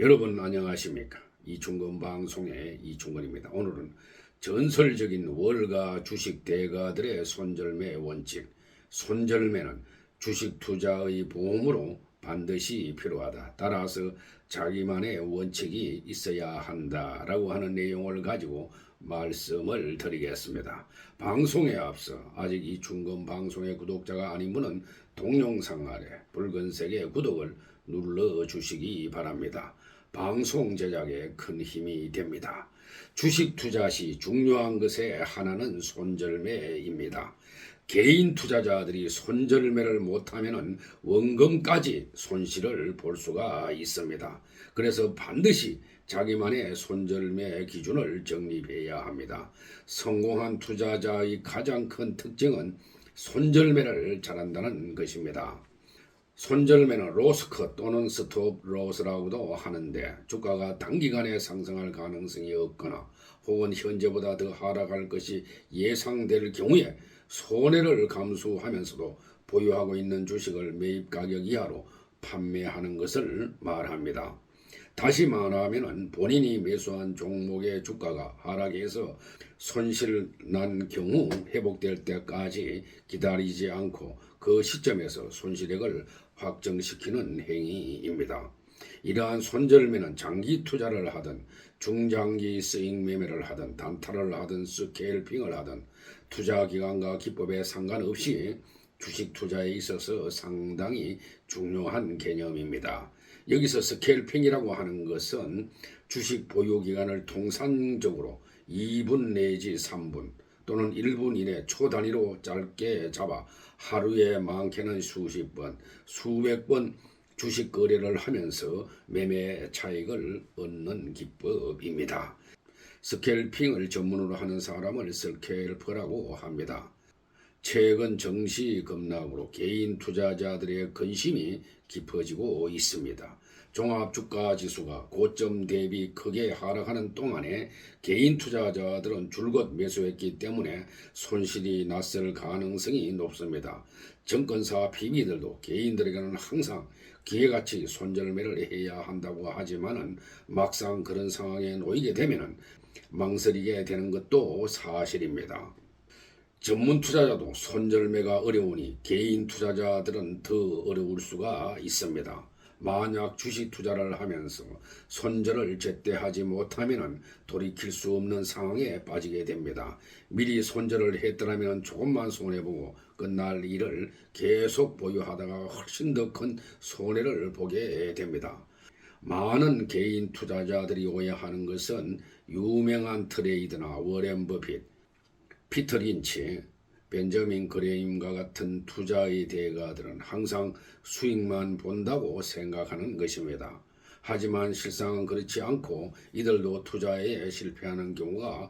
여러분 안녕하십니까? 이충건 방송의 이충건입니다. 오늘은 전설적인 월가 주식 대가들의 손절매 원칙, 손절매는 주식 투자의 보험으로 반드시 필요하다. 따라서 자기만의 원칙이 있어야 한다라고 하는 내용을 가지고 말씀을 드리겠습니다. 방송에 앞서 아직 이충건 방송의 구독자가 아닌 분은 동영상 아래 붉은색의 구독을 눌러주시기 바랍니다. 방송 제작에 큰 힘이 됩니다. 주식 투자 시 중요한 것의 하나는 손절매입니다. 개인 투자자들이 손절매를 못하면 원금까지 손실을 볼 수가 있습니다. 그래서 반드시 자기만의 손절매 기준을 정립해야 합니다. 성공한 투자자의 가장 큰 특징은 손절매를 잘한다는 것입니다. 손절매는 로스컷 또는 스톱 로스라고도 하는데 주가가 단기간에 상승할 가능성이 없거나 혹은 현재보다 더 하락할 것이 예상될 경우에 손해를 감수하면서도 보유하고 있는 주식을 매입 가격 이하로 판매하는 것을 말합니다. 다시 말하면 본인이 매수한 종목의 주가가 하락해서 손실 난 경우 회복될 때까지 기다리지 않고 그 시점에서 손실액을 확정시키는 행위입니다. 이러한 손절매는 장기 투자를 하든 중장기 스윙 매매를 하든 단타를 하든 스케일핑을 하든 투자 기간과 기법에 상관없이 주식 투자에 있어서 상당히 중요한 개념입니다. 여기서 스케일핑이라고 하는 것은 주식 보유 기간을 통상적으로 2분 내지 3분 또는 1분 이내 초단위로 짧게 잡아 하루에 많게는 수십 번, 수백 번 주식 거래를 하면서 매매 차익을 얻는 기법입니다. 스케일핑을 전문으로 하는 사람을 스케일퍼라고 합니다. 최근 정시 급락으로 개인 투자자들의 근심이 깊어지고 있습니다. 종합주가지수가 고점 대비 크게 하락하는 동안에 개인 투자자들은 줄곧 매수했기 때문에 손실이 났을 가능성이 높습니다. 증권사 PB들도 개인들에게는 항상 기회같이 손절매를 해야 한다고 하지만은 막상 그런 상황에 놓이게 되면은 망설이게 되는 것도 사실입니다. 전문 투자자도 손절매가 어려우니 개인 투자자들은 더 어려울 수가 있습니다. 만약 주식 투자를 하면서 손절을 제때 하지 못하면 돌이킬 수 없는 상황에 빠지게 됩니다. 미리 손절을 했더라면 조금만 손해보고 끝날 일을 계속 보유하다가 훨씬 더 큰 손해를 보게 됩니다. 많은 개인 투자자들이 오해하는 것은 유명한 트레이더나 워렌 버핏, 피터 린치, 벤저민 그레임과 같은 투자의 대가들은 항상 수익만 본다고 생각하는 것입니다. 하지만 실상은 그렇지 않고 이들도 투자에 실패하는 경우가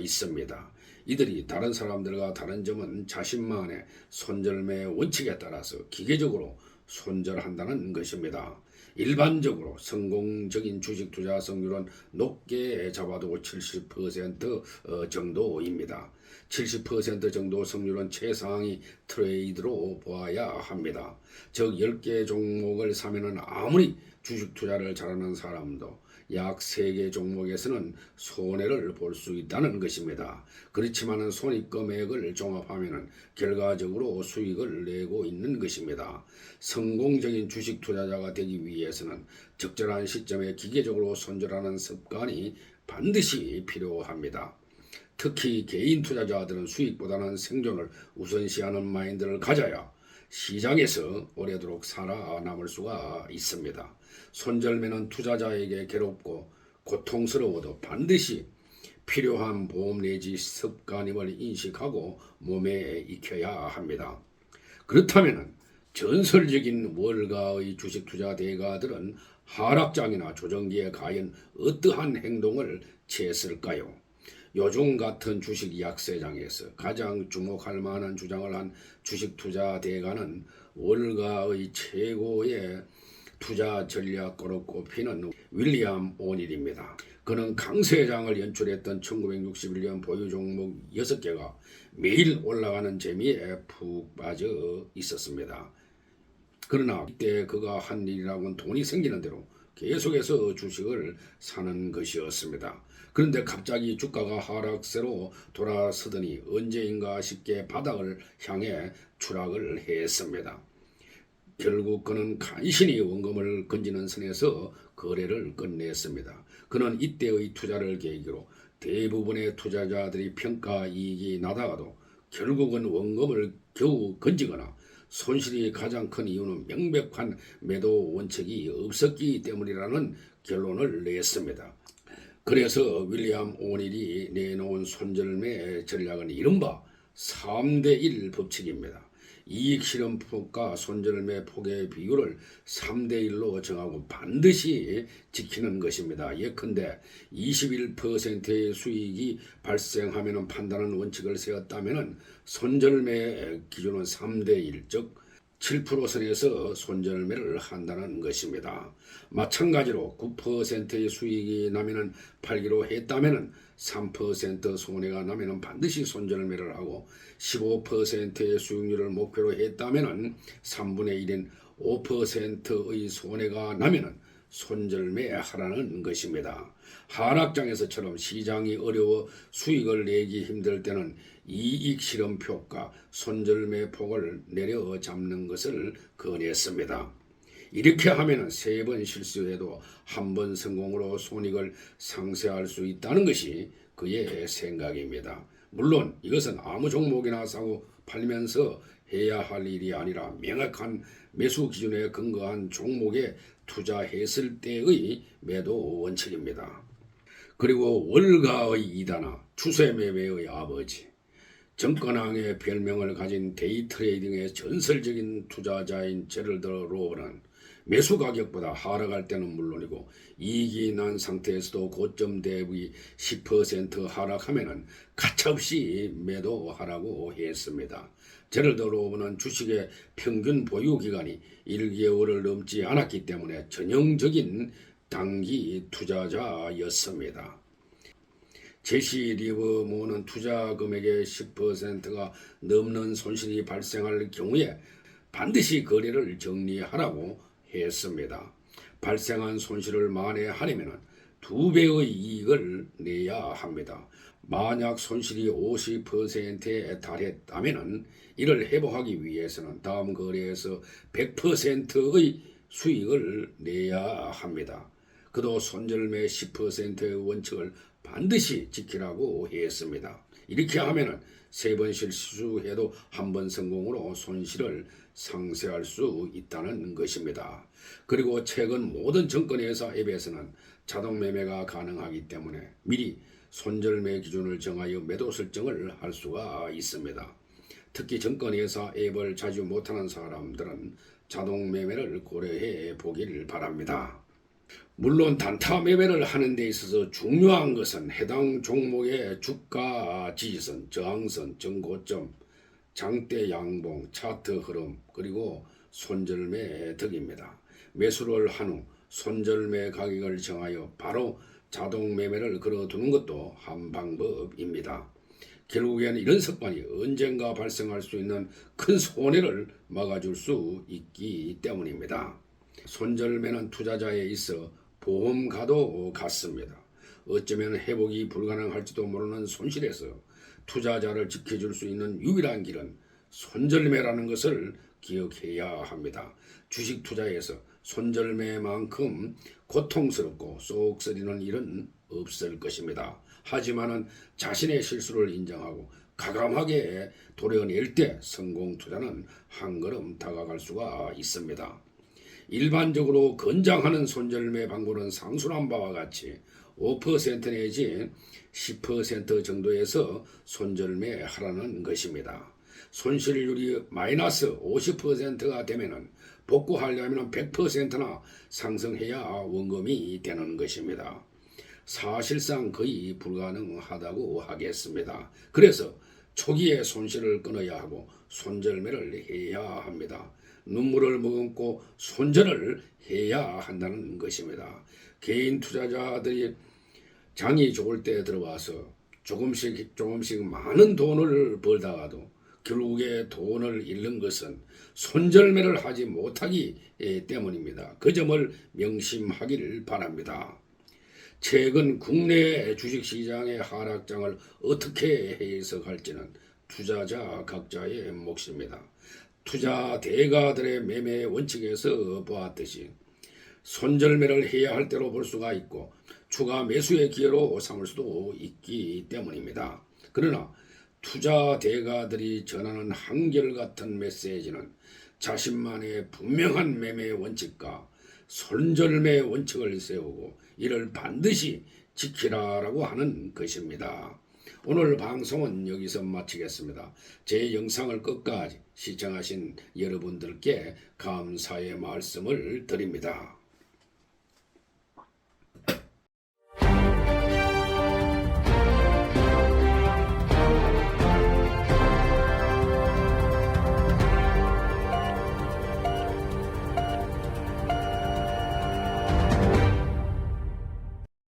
있습니다. 이들이 다른 사람들과 다른 점은 자신만의 손절매 원칙에 따라서 기계적으로 손절한다는 것입니다. 일반적으로 성공적인 주식 투자 성률은 높게 잡아도 70% 정도입니다. 70% 정도 성률은 최상위 트레이드로 보아야 합니다. 즉 10개 종목을 사면은 아무리 주식 투자를 잘하는 사람도 약 3개 종목에서는 손해를 볼 수 있다는 것입니다. 그렇지만 손익금액을 종합하면 결과적으로 수익을 내고 있는 것입니다. 성공적인 주식 투자자가 되기 위해서는 적절한 시점에 기계적으로 손절하는 습관이 반드시 필요합니다. 특히 개인 투자자들은 수익보다는 생존을 우선시하는 마인드를 가져야 시장에서 오래도록 살아남을 수가 있습니다. 손절매는 투자자에게 괴롭고 고통스러워도 반드시 필요한 보험 내지 습관임을 인식하고 몸에 익혀야 합니다. 그렇다면 전설적인 월가의 주식 투자 대가들은 하락장이나 조정기에 과연 어떠한 행동을 취했을까요? 요즘 같은 주식 약세장에서 가장 주목할 만한 주장을 한 주식 투자 대가는 월가의 최고의 투자 전략가로 꼽히는 윌리엄 오닐입니다. 그는 강세장을 연출했던 1961년 보유 종목 6개가 매일 올라가는 재미에 푹 빠져 있었습니다. 그러나 이때 그가 한 일이라고는 돈이 생기는 대로 계속해서 주식을 사는 것이었습니다. 그런데 갑자기 주가가 하락세로 돌아서더니 언제인가 싶게 바닥을 향해 추락을 했습니다. 결국 그는 간신히 원금을 건지는 선에서 거래를 끝냈습니다. 그는 이때의 투자를 계기로 대부분의 투자자들이 평가 이익이 나다가도 결국은 원금을 겨우 건지거나 손실이 가장 큰 이유는 명백한 매도 원칙이 없었기 때문이라는 결론을 냈습니다. 그래서 윌리엄 오닐이 내놓은 손절매 전략은 이른바 3대1 법칙입니다. 이익 실현폭과 손절매 폭의 비율을 3대1로 정하고 반드시 지키는 것입니다. 예컨대 21%의 수익이 발생하면 판단하는 원칙을 세웠다면 손절매 기준은 3대1, 즉 7% 선에서 손절매를 한다는 것입니다. 마찬가지로 9%의 수익이 나면 팔기로 했다면 3% 손해가 나면 반드시 손절매를 하고 15%의 수익률을 목표로 했다면 3분의 1인 5%의 손해가 나면 손절매하라는 것입니다. 하락장에서처럼 시장이 어려워 수익을 내기 힘들 때는 이익 실현표가 손절매 폭을 내려잡는 것을 권했습니다. 이렇게 하면 3번 실수해도 한 번 성공으로 손익을 상쇄할 수 있다는 것이 그의 생각입니다. 물론 이것은 아무 종목이나 사고 팔면서 해야 할 일이 아니라 명확한 매수 기준에 근거한 종목에 투자했을 때의 매도 원칙입니다. 그리고 월가의 이단아, 추세 매매의 아버지, 정권왕의 별명을 가진 데이트레이딩의 전설적인 투자자인 제럴드 로버는 매수 가격보다 하락할 때는 물론이고 이익이 난 상태에서도 고점 대비 10% 하락하면 가차없이 매도하라고 했습니다. 제럴드 로버는 주식의 평균 보유 기간이 1개월을 넘지 않았기 때문에 전형적인 단기 투자자였습니다. 제시 리버모어는 투자 금액의 10%가 넘는 손실이 발생할 경우에 반드시 거래를 정리하라고 했습니다. 발생한 손실을 만회하려면 2배의 이익을 내야 합니다. 만약 손실이 50%에 달했다면 이를 회복하기 위해서는 다음 거래에서 100%의 수익을 내야 합니다. 그도 손절매 10%의 원칙을 반드시 지키라고 했습니다. 이렇게 하면 3번 실수해도 한 번 성공으로 손실을 상쇄할 수 있다는 것입니다. 그리고 최근 모든 증권회사 앱에서는 자동 매매가 가능하기 때문에 미리 손절매 기준을 정하여 매도 설정을 할 수가 있습니다. 특히 증권회사 앱을 자주 못하는 사람들은 자동 매매를 고려해 보길 바랍니다. 물론 단타 매매를 하는 데 있어서 중요한 것은 해당 종목의 주가 지지선, 저항선, 정고점, 장대 양봉, 차트 흐름, 그리고 손절매 득입니다. 매수를 한 후 손절매 가격을 정하여 바로 자동 매매를 걸어두는 것도 한 방법입니다. 결국에는 이런 습관이 언젠가 발생할 수 있는 큰 손해를 막아줄 수 있기 때문입니다. 손절매는 투자자에 있어 보험과도 같습니다. 어쩌면 회복이 불가능할지도 모르는 손실에서 투자자를 지켜줄 수 있는 유일한 길은 손절매라는 것을 기억해야 합니다. 주식 투자에서 손절매만큼 고통스럽고 쏙 쓰리는 일은 없을 것입니다. 하지만은 자신의 실수를 인정하고 과감하게 도려낼 때 성공 투자는 한 걸음 다가갈 수가 있습니다. 일반적으로 권장하는 손절매 방법은 상述한 바와 같이 5% 내지 10% 정도에서 손절매 하라는 것입니다. 손실률이 마이너스 50%가 되면 복구하려면 100%나 상승해야 원금이 되는 것입니다. 사실상 거의 불가능하다고 하겠습니다. 그래서 초기에 손실을 끊어야 하고 손절매를 해야 합니다. 눈물을 머금고 손절을 해야 한다는 것입니다. 개인 투자자들이 장이 좋을 때 들어와서 조금씩 많은 돈을 벌다가도 결국에 돈을 잃는 것은 손절매를 하지 못하기 때문입니다. 그 점을 명심하기를 바랍니다. 최근 국내 주식시장의 하락장을 어떻게 해석할지는 투자자 각자의 몫입니다. 투자 대가들의 매매 원칙에서 보았듯이 손절매를 해야 할 때로 볼 수가 있고 추가 매수의 기회로 삼을 수도 있기 때문입니다. 그러나 투자 대가들이 전하는 한결같은 메시지는 자신만의 분명한 매매 원칙과 손절매 원칙을 세우고 이를 반드시 지키라라고 하는 것입니다. 오늘 방송은 여기서 마치겠습니다. 제 영상을 끝까지 시청하신 여러분들께 감사의 말씀을 드립니다.